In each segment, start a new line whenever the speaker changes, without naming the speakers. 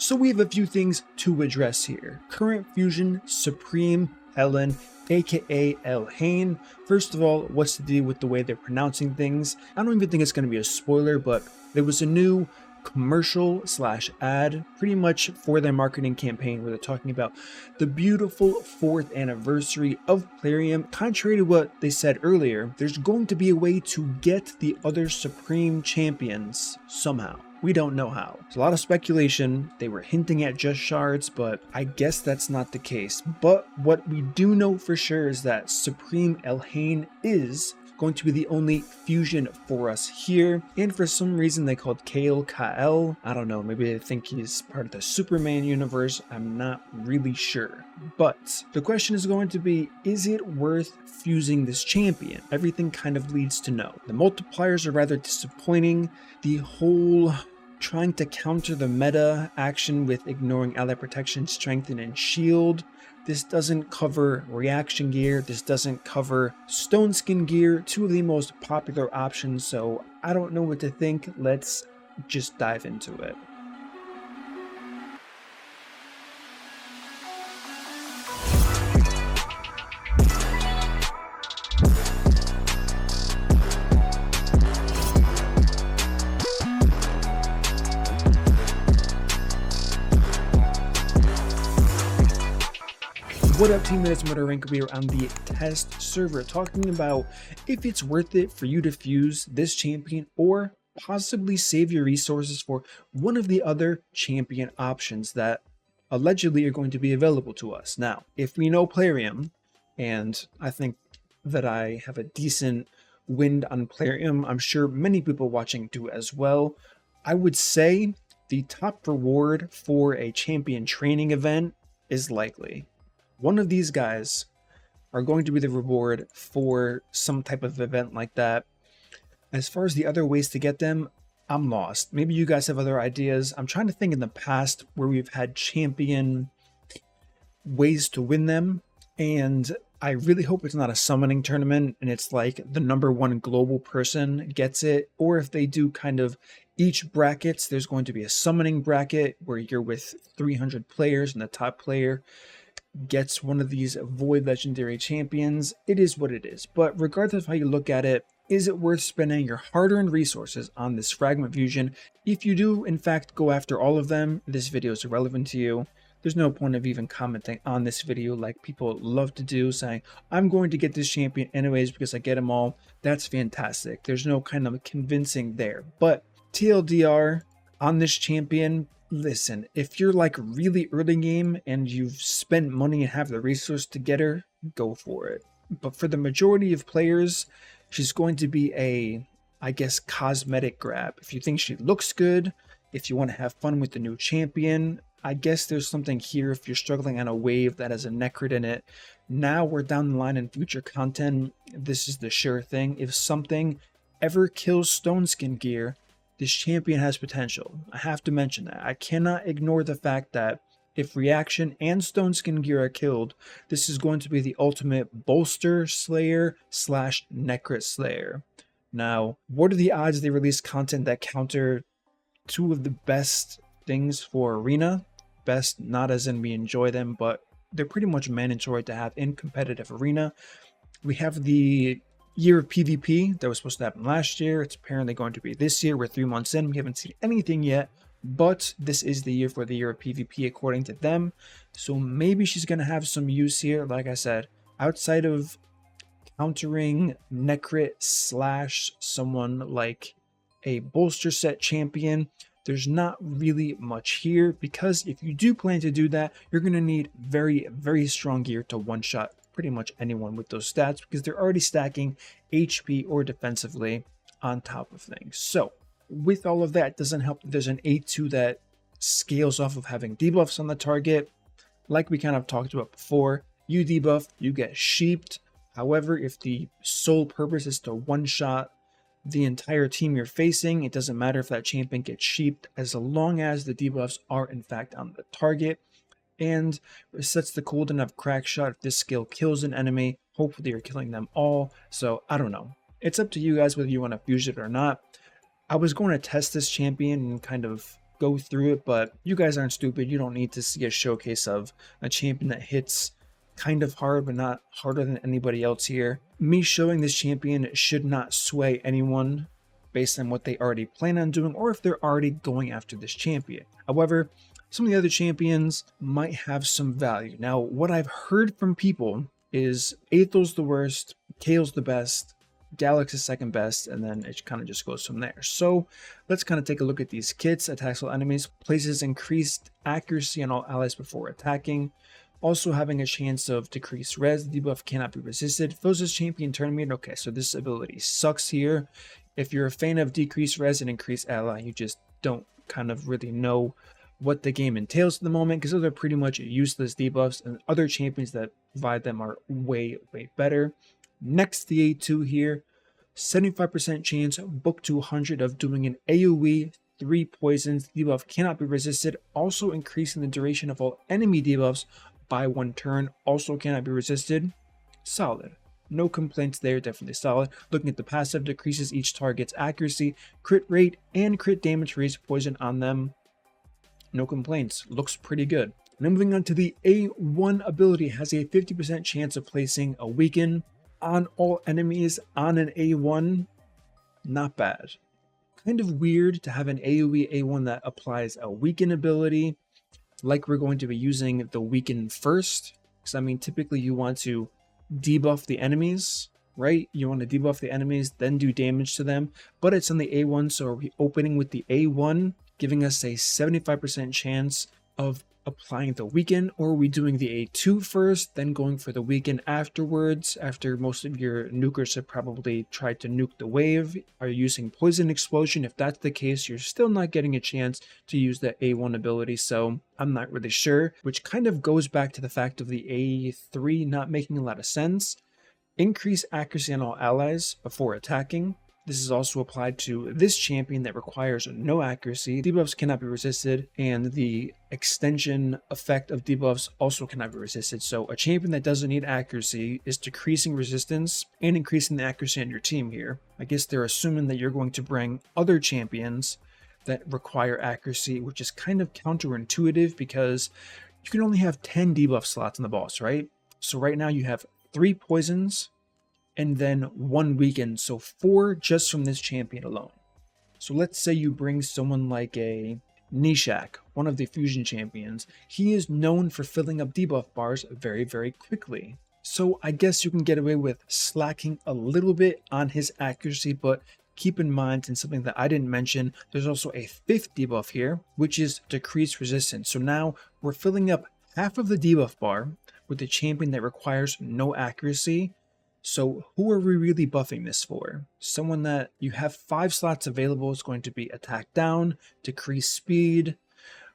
So we have a few things to address here. Current Fusion Supreme Elhain, aka Elhain. First of all, what's the deal with the way they're pronouncing things? I don't even think it's going to be a spoiler, but there was a new commercial / ad pretty much for their marketing campaign where they're talking about the beautiful 4th anniversary of Plarium. Contrary to what they said earlier, there's going to be a way to get the other Supreme champions somehow. We don't know how. It's a lot of speculation. They were hinting at just shards, but I guess that's not the case. But what we do know for sure is that Supreme Elhain is going to be the only fusion for us here, and for some reason they called Kael. I don't know, maybe they think he's part of the Superman universe. I'm not really sure. But the question is going to be, is it worth fusing this champion? Everything kind of leads to no. The multipliers are rather disappointing. The whole trying to counter the meta action with ignoring ally protection, strengthen, and shield. This doesn't cover reaction gear, this doesn't cover stone skin gear, two of the most popular options, so I don't know what to think. Let's just dive into it. What up, team? It's MurderInc. We are on the test server talking about if it's worth it for you to fuse this champion or possibly save your resources for one of the other champion options that allegedly are going to be available to us. Now, if we know Plarium, and I think that I have a decent wind on Plarium, I'm sure many people watching do as well, I would say the top reward for a champion training event is likely. One of these guys are going to be the reward for some type of event like that. As far as the other ways to get them, I'm lost. Maybe you guys have other ideas. I'm trying to think in the past where we've had champion ways to win them, and I really hope it's not a summoning tournament and it's like the #1 global person gets it, or if they do kind of each brackets, there's going to be a summoning bracket where you're with 300 players and the top player gets one of these void legendary champions. It is what it is, but regardless of how you look at it, is it worth spending your hard-earned resources on this fragment fusion? If you do in fact go after all of them, this video is irrelevant to you. There's no point of even commenting on this video like people love to do, saying I'm going to get this champion anyways because I get them all. That's fantastic. There's no kind of convincing there. But TLDR on this champion, listen, if you're like really early game and you've spent money and have the resource to get her, go for it. But for the majority of players, she's going to be a, I guess, cosmetic grab. If you think she looks good, if you want to have fun with the new champion, I guess there's something here if you're struggling on a wave that has a Necrit in it. Now we're down the line in future content. This is the sure thing. If something ever kills stone skin gear, this champion has potential. I have to mention that. I cannot ignore the fact that if reaction and stone skin gear are killed, this is going to be the ultimate bolster slayer / Necrit slayer. Now, what are the odds they release content that counter two of the best things for Arena? Best, not as in we enjoy them, but they're pretty much mandatory to have in competitive Arena. We have the year of PvP that was supposed to happen last year. It's apparently going to be this year. We're 3 months in. We haven't seen anything yet, but this is the year for the year of PvP according to them. So maybe she's going to have some use here. Like I said, outside of countering Necrit / someone like a bolster set champion, there's not really much here, because if you do plan to do that, you're going to need very, very strong gear to one-shot pretty much anyone with those stats, because they're already stacking HP or defensively on top of things. So with all of that, it doesn't help that there's an A2 that scales off of having debuffs on the target. Like we kind of talked about before, you debuff, you get sheeped. However, if the sole purpose is to one-shot the entire team you're facing, it doesn't matter if that champion gets sheeped as long as the debuffs are in fact on the target. And resets the cooldown of crack shot if this skill kills an enemy. Hopefully you're killing them all. So I don't know. It's up to you guys whether you want to fuse it or not. I was going to test this champion and kind of go through it, but you guys aren't stupid. You don't need to see a showcase of a champion that hits kind of hard, but not harder than anybody else here. Me showing this champion should not sway anyone based on what they already plan on doing or if they're already going after this champion. However, some of the other champions might have some value. Now, what I've heard from people is Athel's the worst, Kael's the best, Galek's the second best, and then it kind of just goes from there. So let's kind of take a look at these kits. Attacks all enemies, places increased accuracy on all allies before attacking, also having a chance of decreased res. The debuff cannot be resisted. Fills this champion turn meter. Okay, so this ability sucks here. If you're a fan of decreased res and increased ally, you just don't kind of really know what the game entails at the moment, because those are pretty much useless debuffs, and other champions that provide them are way better. Next, the A2 here, 75% chance, book to 100 of doing an AoE, 3 poisons. Debuff cannot be resisted, also increasing the duration of all enemy debuffs by 1 turn, also cannot be resisted. Solid. No complaints there, definitely solid. Looking at the passive, decreases each target's accuracy, crit rate, and crit damage for each poison on them. No complaints, looks pretty good. Now moving on to the A1 ability, has a 50% chance of placing a weaken on all enemies on an A1. Not bad. Kind of weird to have an AoE A1 that applies a weaken ability, like we're going to be using the weaken first, because I mean typically you want to debuff the enemies, right? You want to debuff the enemies, then do damage to them, but it's on the A1, so are we opening with the A1, giving us a 75% chance of applying the weaken, or are we doing the A2 first, then going for the weaken afterwards, after most of your nukers have probably tried to nuke the wave? Are you using poison explosion? If that's the case, you're still not getting a chance to use the A1 ability, so I'm not really sure, which kind of goes back to the fact of the A3 not making a lot of sense. Increase accuracy on all allies before attacking. This is also applied to this champion that requires no accuracy. Debuffs cannot be resisted, and the extension effect of debuffs also cannot be resisted. So a champion that doesn't need accuracy is decreasing resistance and increasing the accuracy on your team here. I guess they're assuming that you're going to bring other champions that require accuracy, which is kind of counterintuitive because you can only have 10 debuff slots on the boss, right? So right now you have 3 poisons, and then 1 weaken, so 4 just from this champion alone. So let's say you bring someone like a Nishak, one of the fusion champions. He is known for filling up debuff bars very quickly. So I guess you can get away with slacking a little bit on his accuracy, but keep in mind, and something that I didn't mention, there's also a 5th debuff here, which is decreased resistance. So now we're filling up half of the debuff bar with a champion that requires no accuracy. So who are we really buffing this for? Someone that you have 5 slots available is going to be attack down, decrease speed.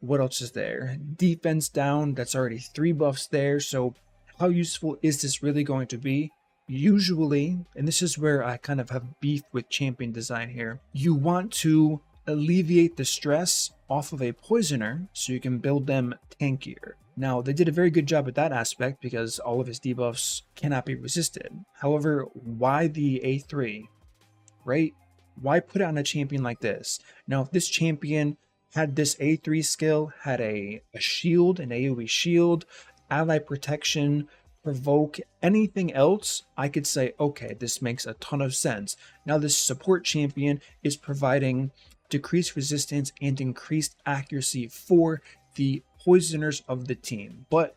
What else is there? Defense down, that's already 3 buffs there. So how useful is this really going to be? Usually, and this is where I kind of have beef with champion design here, you want to alleviate the stress off of a poisoner so you can build them tankier. Now, they did a very good job at that aspect because all of his debuffs cannot be resisted. However, why the A3, right? Why put it on a champion like this? Now, if this champion had this A3 skill, had a shield, an AoE shield, ally protection, provoke, anything else, I could say, okay, this makes a ton of sense. Now, this support champion is providing decreased resistance and increased accuracy for the poisoners of the team, but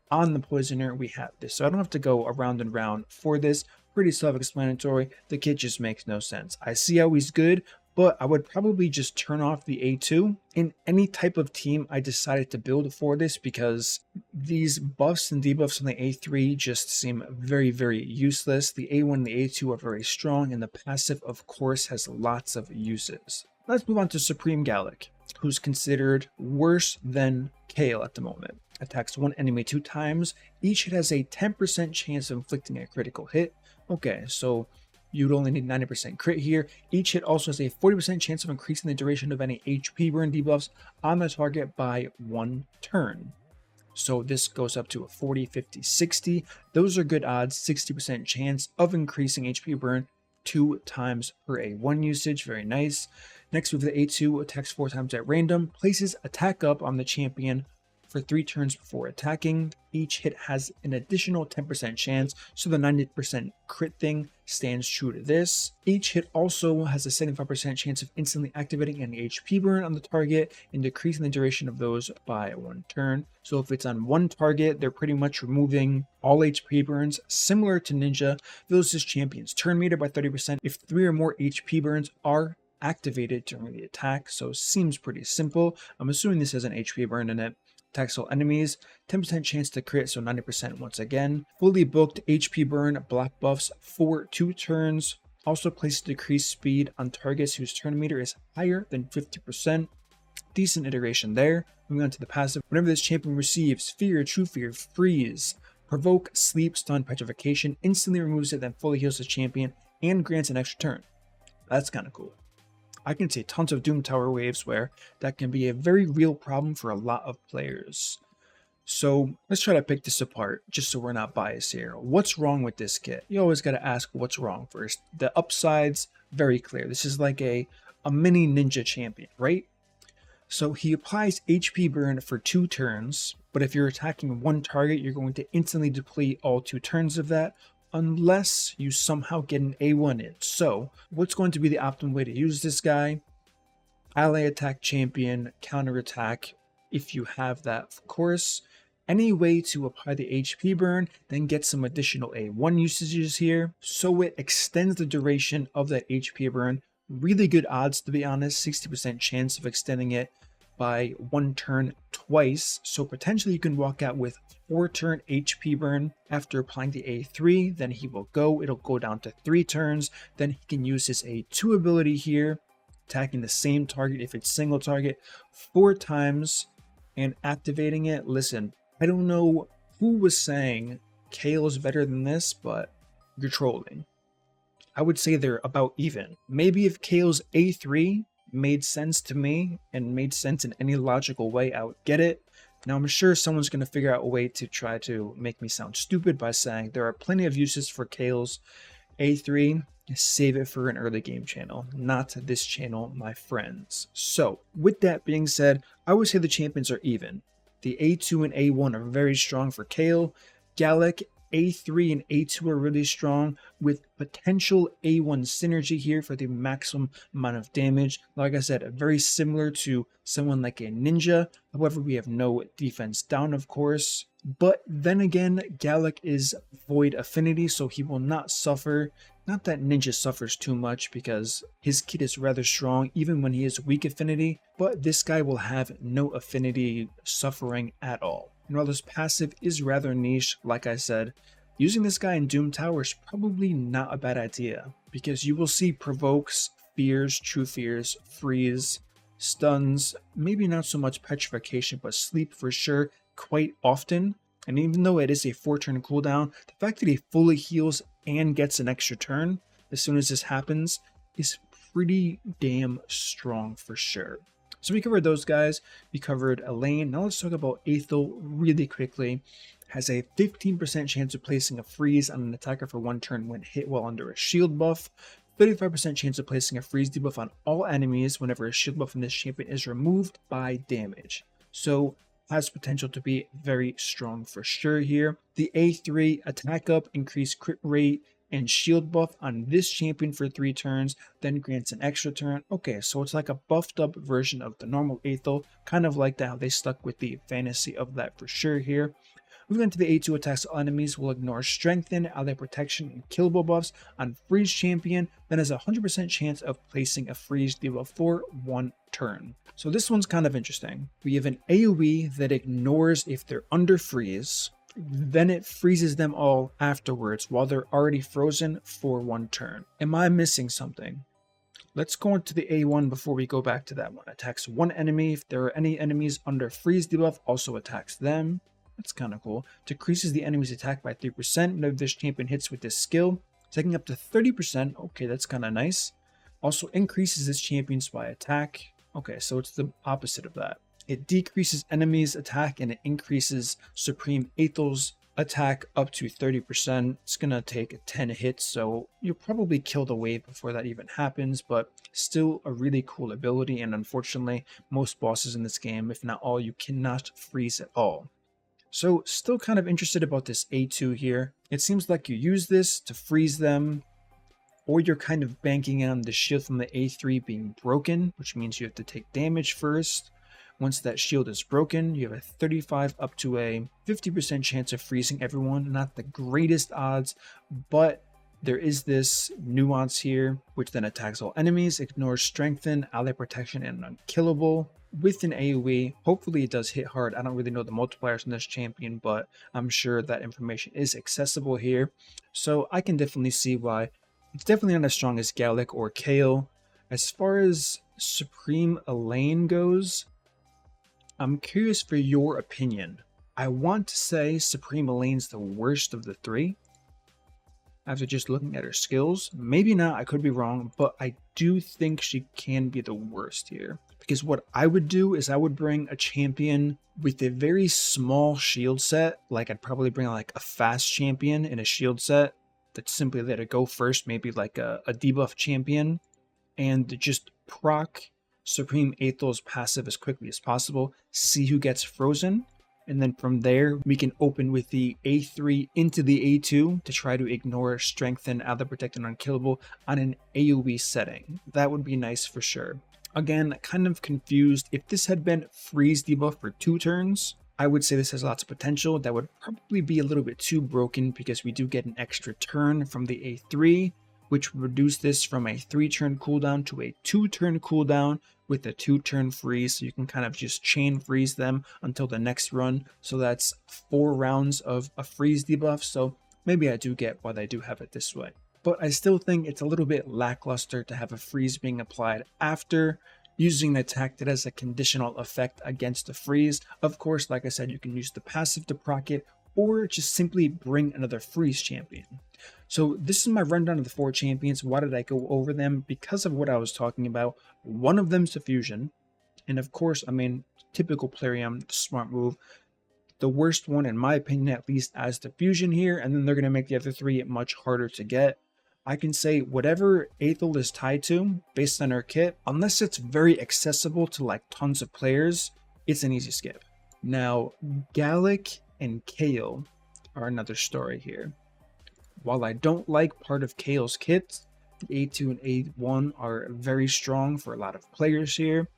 on the poisoner we have this, so I don't have to go around and round for this. Pretty self-explanatory. The kit just makes no sense. I see how he's good, but I would probably just turn off the A2 in any type of team I decided to build for this, because these buffs and debuffs on the A3 just seem very useless. The A1 and the A2 are very strong, and the passive of course has lots of uses. Let's move on to Supreme Galek, who's considered worse than Kael at the moment. Attacks 1 enemy 2 times. Each hit has a 10% chance of inflicting a critical hit. Okay, so you'd only need 90% crit here. Each hit also has a 40% chance of increasing the duration of any HP burn debuffs on the target by 1 turn. So this goes up to a 40, 50, 60. Those are good odds. 60% chance of increasing HP burn 2 times per A1 usage. Very nice. Next, we have the A2, attacks 4 times at random, places attack up on the champion for 3 turns before attacking. Each hit has an additional 10% chance, so the 90% crit thing stands true to this. Each hit also has a 75% chance of instantly activating an HP burn on the target and decreasing the duration of those by 1 turn. So if it's on one target, they're pretty much removing all HP burns, similar to Ninja. Fills this champion's turn meter by 30% if 3 or more HP burns are activated during the attack, so seems pretty simple. I'm assuming this has an HP burn in it. Attacks all enemies, 10% chance to crit, so 90% once again. Fully booked HP burn, block buffs for 2 turns. Also places decreased speed on targets whose turn meter is higher than 50%. Decent iteration there. Moving on to the passive. Whenever this champion receives Fear, True Fear, Freeze, Provoke, Sleep, Stun, Petrification, instantly removes it, then fully heals the champion and grants an extra turn. That's kind of cool. I can see tons of Doom Tower waves where that can be a very real problem for a lot of players. So let's try to pick this apart just so we're not biased here. What's wrong with this kit? You always got to ask what's wrong first. The upsides, very clear. This is like a mini ninja champion, right? So he applies HP burn for 2 turns, but if you're attacking one target, you're going to instantly deplete all 2 turns of that, unless you somehow get an A1 in. So what's going to be the optimal way to use this guy? Ally attack champion, counter attack, if you have that, of course. Any way to apply the HP burn, then get some additional A1 usages here, so it extends the duration of that HP burn. Really good odds, to be honest, 60% chance of extending it by 1 turn twice, so potentially you can walk out with 4 turn HP burn after applying the A3, then it'll go down to 3 turns, then he can use his A2 ability here, attacking the same target if it's single target 4 times and activating it. Listen, I don't know who was saying Kael is better than this, but you're trolling. I would say they're about even. Maybe if Kael's A3 made sense to me and made sense in any logical way, I would get it. Now I'm sure someone's going to figure out a way to try to make me sound stupid by saying there are plenty of uses for Kael's A3. Save it for an early game channel, not this channel, my friends. So with that being said, I would say the champions are even. The A2 and A1 are very strong for Kael. Galek, A3 and A2 are really strong, with potential A1 synergy here for the maximum amount of damage. Like I said, very similar to someone like a Ninja. However, we have no defense down, of course. But then again, Galek is void affinity, so he will not suffer. Not that Ninja suffers too much because his kit is rather strong even when he is weak affinity, but this guy will have no affinity suffering at all. And while this passive is rather niche, like I said, using this guy in Doom Tower is probably not a bad idea, because you will see provokes, fears, true fears, freeze, stuns, maybe not so much petrification, but sleep for sure quite often. And even though it is a 4-turn cooldown, the fact that he fully heals and gets an extra turn as soon as this happens is pretty damn strong for sure. So we covered those guys, we covered Elhain. Now let's talk about Athel really quickly. Has a 15% chance of placing a freeze on an attacker for 1 turn when hit while under a shield buff. 35% chance of placing a freeze debuff on all enemies whenever a shield buff from this champion is removed by damage. So has potential to be very strong for sure here. The A3 attack up, increase crit rate, and shield buff on this champion for 3 turns, then grants an extra turn. Okay, so it's like a buffed up version of the normal Athel, kind of like that, how they stuck with the fantasy of that for sure here. Moving on to the A2 attacks, all enemies will ignore strengthen, ally protection, and killable buffs on freeze champion, then has a 100% chance of placing a freeze debuff for 1 turn. So this one's kind of interesting. We have an AoE that ignores if they're under freeze, then it freezes them all afterwards while they're already frozen for 1 turn. Am I missing something? Let's go into the A1 before we go back to that one. Attacks 1 enemy. If there are any enemies under freeze debuff, also attacks them. That's kind of cool. Decreases the enemy's attack by 3% whenever this champion hits with this skill, taking up to 30%. Okay, that's kind of nice. Also increases this champion's by attack. Okay, so it's the opposite of that. It decreases enemies' attack and it increases Supreme Athel's attack up to 30%. It's gonna take 10 hits, so you'll probably kill the wave before that even happens, but still a really cool ability. And unfortunately, most bosses in this game, if not all, you cannot freeze at all. So still kind of interested about this A2 here. It seems like you use this to freeze them, or you're kind of banking on the shield from the A3 being broken, which means you have to take damage first. Once that shield is broken, you have a 35 up to a 50% chance of freezing everyone. Not the greatest odds, but there is this nuance here, which then attacks all enemies, ignores strengthen, ally protection, and unkillable. With an AoE, hopefully it does hit hard. I don't really know the multipliers on this champion, but I'm sure that information is accessible here. So I can definitely see why it's definitely not as strong as Galek or Kael. As far as Supreme Elhain goes, I'm curious for your opinion. I want to say Supreme Elhain's the worst of the three, after just looking at her skills. Maybe not, I could be wrong, but I do think she can be the worst here. Because what I would do is I would bring a champion with a very small shield set. Like I'd probably bring like a fast champion in a shield set that's simply there to go first, maybe like a debuff champion, and just proc Supreme Athel's passive as quickly as possible, see who gets frozen, and then from there we can open with the A3 into the A2 to try to ignore strengthen, ally protect, and unkillable on an AoE setting. That would be nice for sure. Again, kind of confused. If this had been freeze debuff for 2 turns, I would say this has lots of potential. That would probably be a little bit too broken because we do get an extra turn from the A3, which would reduce this from a 3-turn cooldown to a 2-turn cooldown with a 2-turn freeze. So you can kind of just chain freeze them until the next run. So that's 4 rounds of a freeze debuff. So maybe I do get why they do have it this way. But I still think it's a little bit lackluster to have a freeze being applied after using an attack that has a conditional effect against a freeze. Of course, like I said, you can use the passive to proc it, or just simply bring another freeze champion. So this is my rundown of the 4 champions. Why did I go over them? Because of what I was talking about. One of them's a fusion, and of course, I mean, typical Plarium, the smart move. The worst one, in my opinion, at least, as the fusion here, and then they're going to make the other 3 much harder to get. I can say whatever Athel is tied to, based on her kit, unless it's very accessible to like tons of players, it's an easy skip. Now, Galek and Kael are another story here. While I don't like part of Kael's kit, the A2 and A1 are very strong for a lot of players here.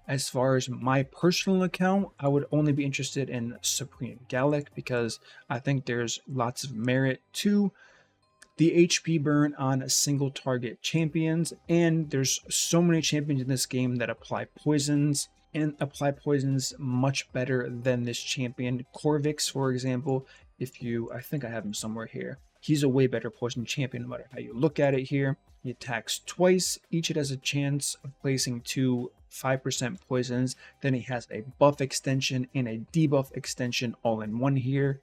As far as my personal account, I would only be interested in Supreme Galek because I think there's lots of merit to the HP burn on single target champions, and there's so many champions in this game that apply poisons and apply poisons much better than this champion. Corvix, for example, I think I have him somewhere here. He's a way better poison champion no matter how you look at it here. He attacks twice. Each it has a chance of placing 2 5% poisons. Then he has a buff extension and a debuff extension all in one here.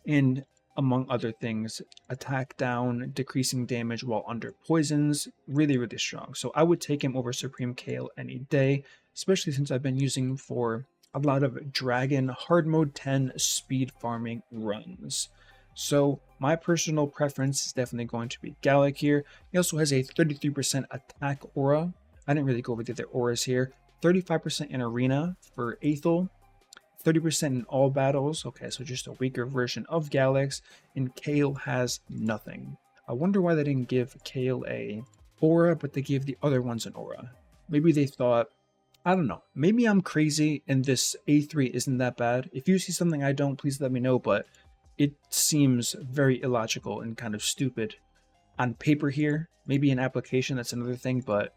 And among other things, attack down, decreasing damage while under poisons. Really, really strong. So I would take him over Supreme Kael any day, especially since I've been using him for a lot of Dragon Hard Mode 10 speed farming runs. So my personal preference is definitely going to be Galek here. He also has a 33% attack aura. I didn't really go over the other auras here. 35% in arena for Athel. 30% in all battles. Okay, so just a weaker version of Galek's. And Kael has nothing. I wonder why they didn't give Kael a aura, but they gave the other ones an aura. Maybe they thought, I don't know. Maybe I'm crazy and this A3 isn't that bad. If you see something I don't, please let me know, but it seems very illogical and kind of stupid on paper here. Maybe in application, that's another thing, but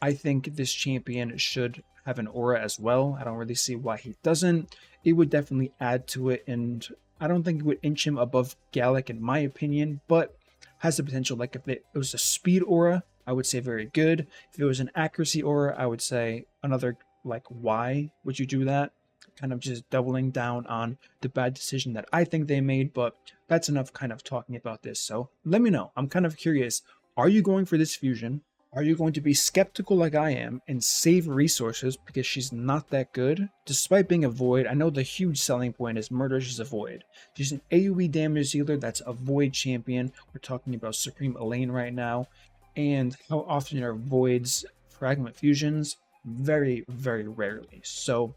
I think this champion should have an aura as well. I don't really see why he doesn't. It would definitely add to it, and I don't think it would inch him above Galek in my opinion, but has the potential. Like if it was a speed aura, I would say very good. If it was an accuracy aura, I would say another, like, why would you do that? Kind of just doubling down on the bad decision that I think they made, but that's enough kind of talking about this. So let me know. I'm kind of curious. Are you going for this fusion? Are you going to be skeptical like I am and save resources because she's not that good? Despite being a void, I know the huge selling point is Murder, she's a void. She's an AoE damage dealer that's a void champion. We're talking about Supreme Elhain right now. And how often are voids fragment fusions? Very, very rarely. So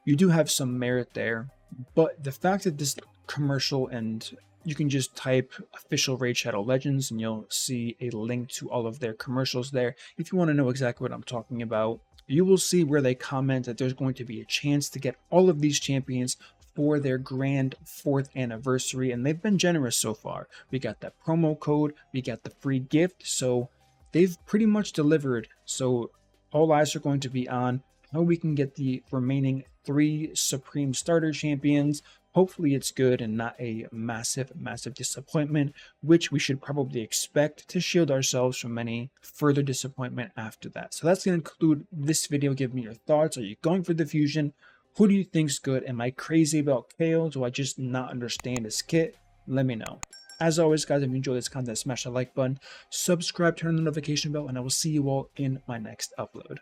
you do have some merit there. But the fact that this commercial, and you can just type official Raid Shadow Legends and you'll see a link to all of their commercials there. If you want to know exactly what I'm talking about, you will see where they comment that there's going to be a chance to get all of these champions for their grand 4th anniversary, and they've been generous so far. We got that promo code, we got the free gift, so they've pretty much delivered. So all eyes are going to be on how we can get the remaining 3 Supreme Starter Champions. Hopefully it's good and not a massive disappointment, which we should probably expect to shield ourselves from any further disappointment after that. So that's going to conclude this video. Give me your thoughts. Are you going for the fusion? Who do you think's good? Am I crazy about Kael? Do I just not understand his kit? Let me know. As always, guys, if you enjoy this content, smash that like button, subscribe, turn on the notification bell, and I will see you all in my next upload.